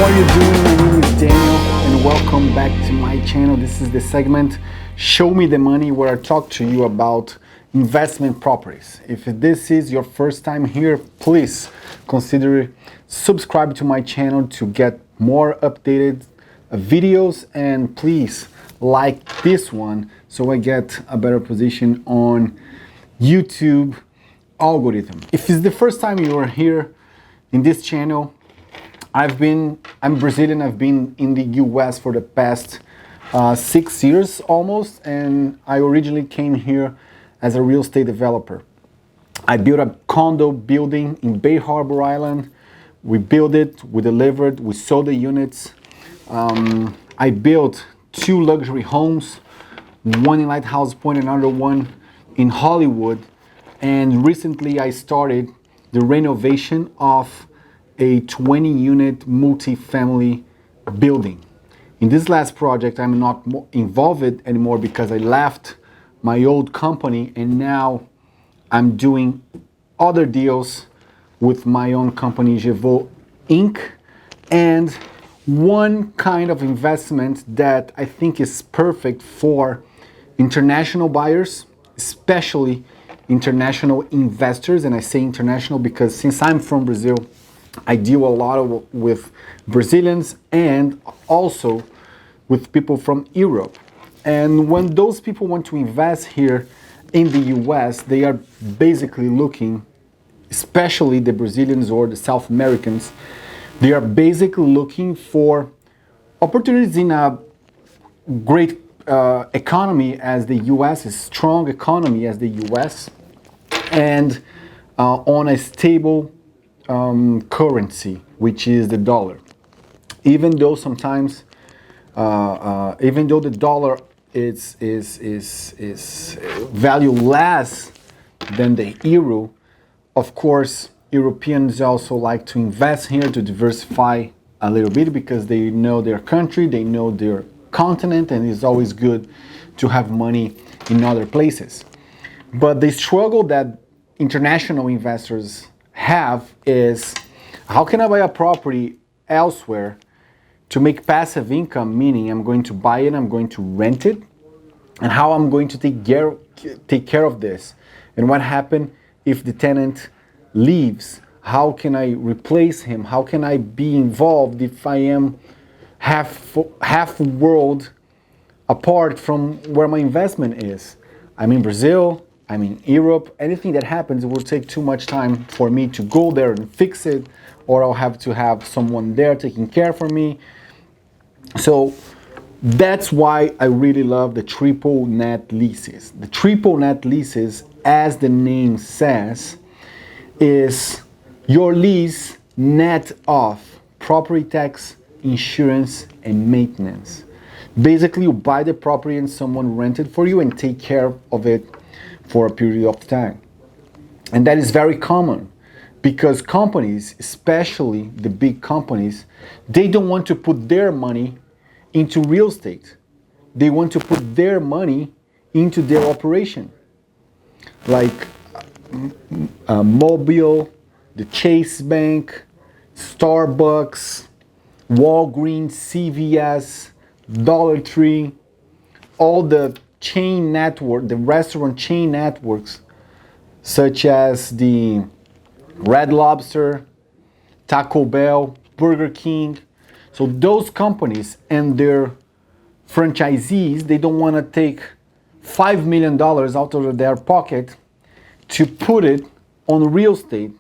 are you doing? My name is Daniel and welcome back to my channel. This is the segment Show Me the Money, where I talk to you about investment properties. If this is your first time here, please consider subscribe to my channel to get more updated videos, and please like this one so I get a better position on YouTube algorithm. If it's the first time you are here in this channel, I'm Brazilian. I've been in the US for the past 6 years almost, and I originally came here as a real estate developer. I built a condo building in Bay Harbor Island. We built it, we delivered, we sold the units. I built 2 luxury homes, one in Lighthouse Point, another one in Hollywood. And recently I started the renovation of a 20-unit multi-family building. In this last project, I'm not involved anymore because I left my old company, and now I'm doing other deals with my own company, Jevaux Inc. And one kind of investment that I think is perfect for international buyers, especially international investors. And I say international because since I'm from Brazil, I deal a lot with Brazilians and also with people from Europe. And when those people want to invest here in the US, they are basically looking, especially the Brazilians or the South Americans, they are basically looking for opportunities in a great economy as the US, a strong economy as the US, and on a stable currency, which is the dollar. Even though sometimes, even though the dollar is value less than the euro, of course, Europeans also like to invest here to diversify a little bit because they know their country, they know their continent, and it's always good to have money in other places. But the struggle that international investors have is, how can I buy a property elsewhere to make passive income, meaning I'm going to buy it, I'm going to rent it, and how I'm going to take care of this, and what happens if the tenant leaves? How can I replace him? How can I be involved if I am half world apart from where my investment is? I'm in Brazil, I'm in Europe. Anything that happens, it will take too much time for me to go there and fix it, or I'll have to have someone there taking care for me. So that's why I really love the triple net leases. The triple net leases, as the name says, is your lease net of property tax, insurance, and maintenance. Basically, you buy the property and someone rent it for you and take care of it for a period of time. And that is very common because companies, especially the big companies, they don't want to put their money into real estate. They want to put their money into their operation. Like Mobile, the Chase Bank, Starbucks, Walgreens, CVS, Dollar Tree, all the chain network, the restaurant chain networks, such as the Red Lobster, Taco Bell, Burger King. So those companies and their franchisees, they don't want to take $5 million out of their pocket to put it on real estate,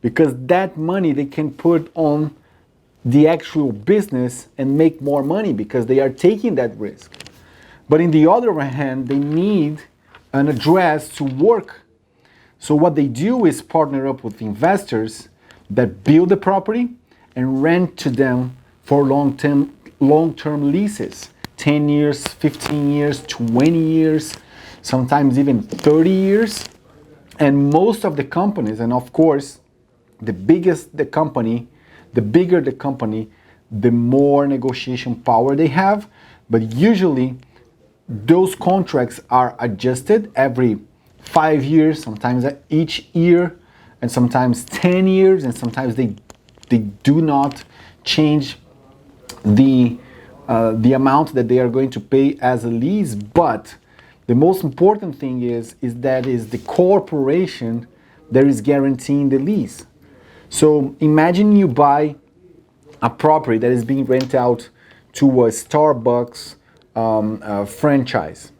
because that money they can put on the actual business and make more money because they are taking that risk. But in the other hand, they need an address to work. So what they do is partner up with investors that build the property and rent to them for long-term leases, 10 years, 15 years, 20 years, sometimes even 30 years. And most of the companies, and of course, the bigger the company, the more negotiation power they have. But usually, those contracts are adjusted every 5 years, sometimes each year, and sometimes 10 years, and sometimes they do not change the amount that they are going to pay as a lease, but the most important thing is that is the corporation that is guaranteeing the lease. So imagine you buy a property that is being rented out to a Starbucks franchise.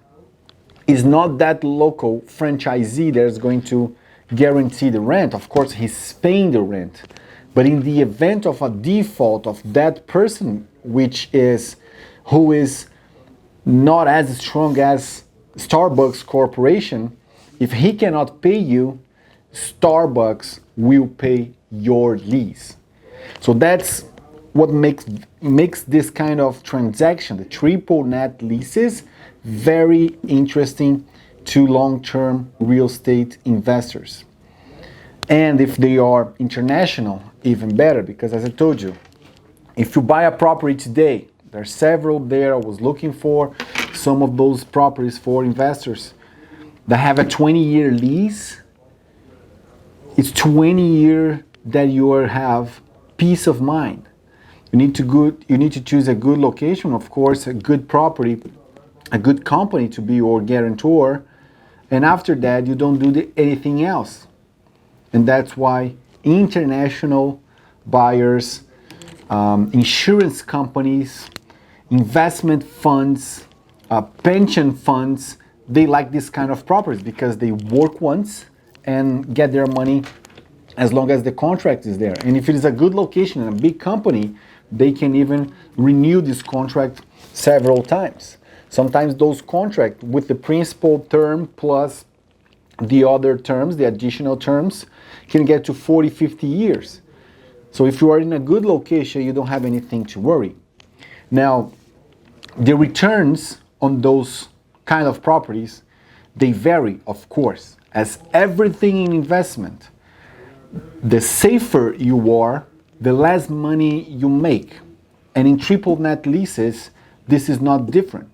It's not that local franchisee that is going to guarantee the rent. Of course, he's paying the rent. But in the event of a default of that person, who is not as strong as Starbucks Corporation, if he cannot pay you, Starbucks will pay your lease. So that's what makes this kind of transaction, the triple net leases, very interesting to long-term real estate investors. And if they are international, even better, because as I told you, if you buy a property today, there are several there. I was looking for some of those properties for investors that have a 20-year lease. It's 20 years that you will have peace of mind. You need to choose a good location, of course, a good property, a good company to be your guarantor, and after that you don't do anything else. And that's why international buyers, insurance companies, investment funds, pension funds, they like this kind of properties because they work once and get their money as long as the contract is there. And if it is a good location and a big company, they can even renew this contract several times. Sometimes those contracts with the principal term plus the other terms, the additional terms, can get to 40, 50 years. So if you are in a good location, you don't have anything to worry. Now, the returns on those kind of properties, they vary, of course, as everything in investment. The safer you are, the less money you make. And in triple net leases, this is not different.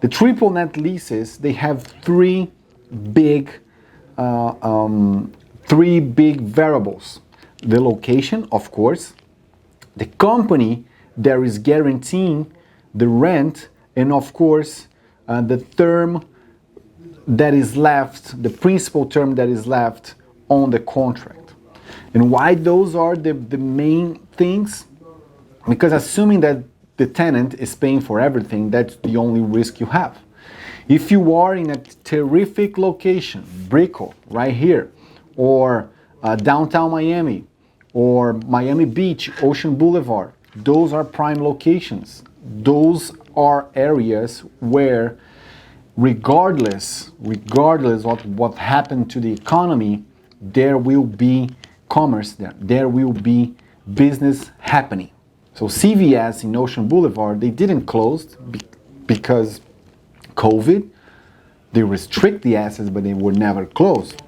The triple net leases, they have three big variables. The location, of course, the company that is guaranteeing the rent, and of course, the term that is left, the principal term that is left on the contract. And why those are the main things? Because assuming that the tenant is paying for everything, that's the only risk you have. If you are in a terrific location, Brickell, right here, or downtown Miami, or Miami Beach, Ocean Boulevard, those are prime locations. Those are areas where regardless of what happened to the economy, there will be commerce there. There will be business happening. So CVS in Ocean Boulevard, they didn't close because COVID. They restrict the assets, but they were never closed.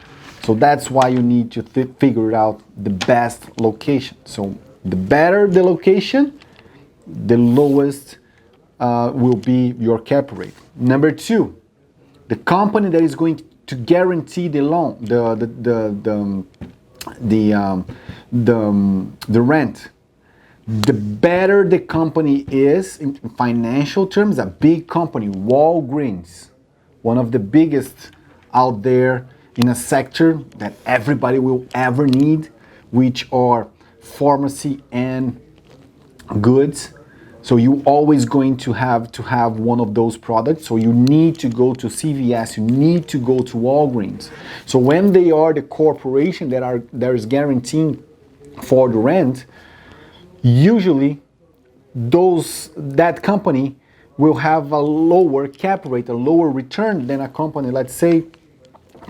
So that's why you need to figure out the best location. So the better the location, the lowest will be your cap rate. Number two, the company that is going to guarantee the loan, the rent. The better the company is in financial terms, a big company, Walgreens, one of the biggest out there in a sector that everybody will ever need, which are pharmacy and goods. So you always going to have one of those products. So you need to go to CVS, you need to go to Walgreens. So when they are the corporation that is guaranteeing for the rent, usually that company will have a lower cap rate, a lower return than a company, let's say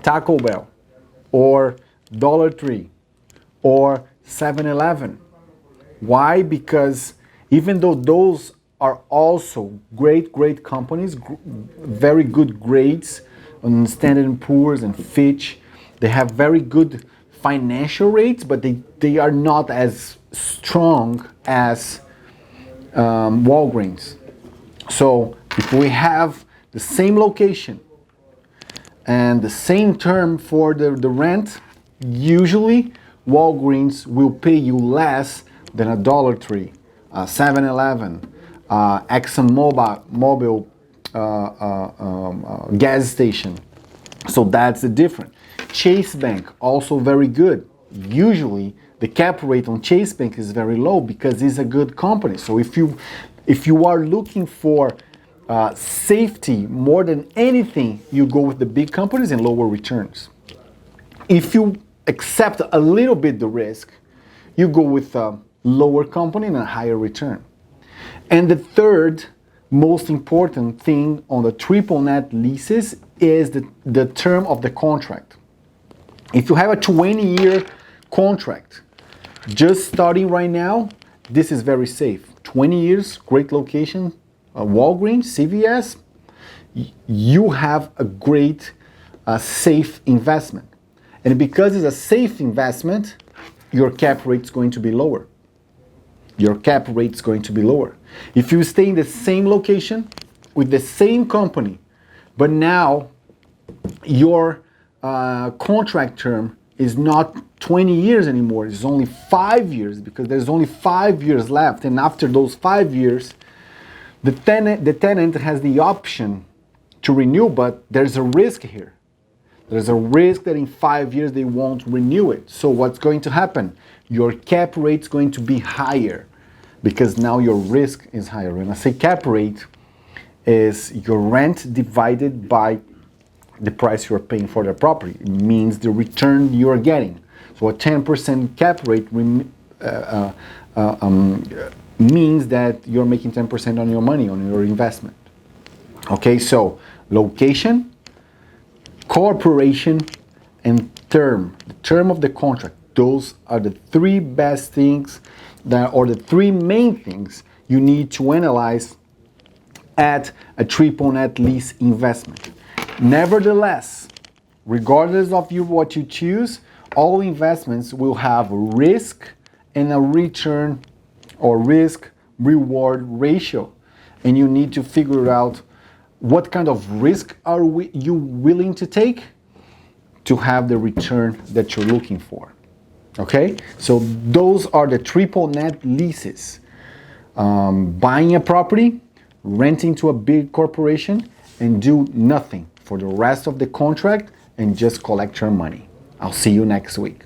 Taco Bell or Dollar Tree or 7-Eleven. Why? Because even though those are also great companies, very good grades on Standard & Poor's and Fitch, they have very good financial rates, but they are not as strong as Walgreens. So if we have the same location and the same term for the rent, usually Walgreens will pay you less than a Dollar Tree, a 7-Eleven, ExxonMobil gas station. So that's the difference. Chase Bank, also very good. Usually the cap rate on Chase Bank is very low because it's a good company. So if you are looking for safety more than anything, you go with the big companies and lower returns. If you accept a little bit the risk, you go with a lower company and a higher return. And the third most important thing on the triple net leases is the term of the contract. If you have a 20-year contract, just starting right now, this is very safe. 20 years, great location, Walgreens, CVS, you have a great safe investment. And because it's a safe investment, your cap rate is going to be lower. Your cap rate is going to be lower. If you stay in the same location with the same company, but now your contract term is not 20 years anymore, it's only 5 years, because there's only 5 years left, and after those 5 years, the tenant has the option to renew, but there's a risk here. There's a risk that in 5 years they won't renew it. So what's going to happen? Your cap rate's going to be higher because now your risk is higher. When I say cap rate, is your rent divided by the price you're paying for the property. It means the return you're getting. So a 10% cap rate means that you're making 10% on your money, on your investment. Okay, so location, corporation, and term. The term of the contract. Those are the three best things or the three main things you need to analyze at a triple net lease investment. Nevertheless, regardless of what you choose, all investments will have a risk and a return or risk reward ratio. And you need to figure out what kind of risk are you willing to take to have the return that you're looking for. Okay, so those are the triple net leases. Buying a property, renting to a big corporation, and do nothing for the rest of the contract and just collect your money. I'll see you next week.